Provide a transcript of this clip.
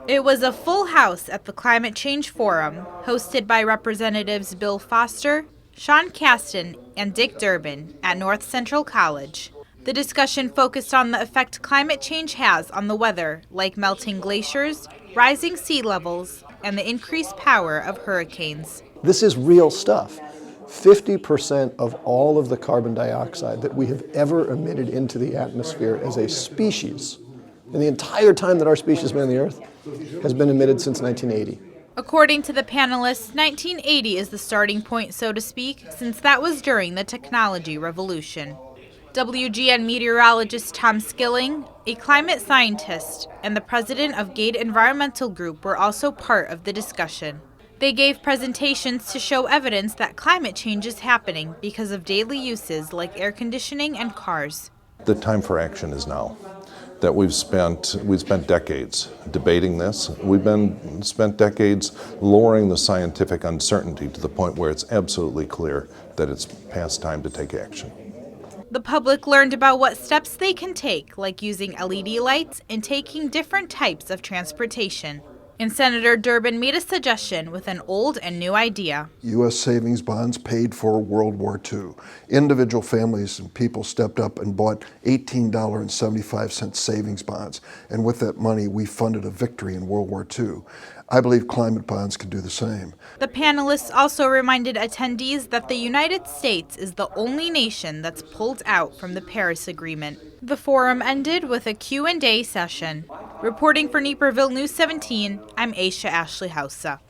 It was a full house at the Climate Change Forum, hosted by Representatives Bill Foster, Sean Casten, and Dick Durbin at North Central College. The discussion focused on the effect climate change has on the weather, like melting glaciers, rising sea levels, and the increased power of hurricanes. This is real stuff. 50% of all of the carbon dioxide that we have ever emitted into the atmosphere as a species, in the entire time that our species has been on the Earth, has been emitted since 1980. According to the panelists, 1980 is the starting point, so to speak, since that was during the technology revolution. WGN meteorologist Tom Skilling, a climate scientist, and the president of Gade Environmental Group were also part of the discussion. They gave presentations to show evidence that climate change is happening because of daily uses like air conditioning and cars. The time for action is now. That we've spent decades debating this. We've spent decades lowering the scientific uncertainty to the point where it's absolutely clear that it's past time to take action. The public learned about what steps they can take, like using LED lights and taking different types of transportation. And Senator Durbin made a suggestion with an old and new idea. U.S. savings bonds paid for World War II. Individual families and people stepped up and bought $18.75 savings bonds. And with that money, we funded a victory in World War II. I believe climate bonds can do the same. The panelists also reminded attendees that the United States is the only nation that's pulled out from the Paris Agreement. The forum ended with a Q&A session. Reporting for Naperville News 17, I'm Aisha Ashley Hausa.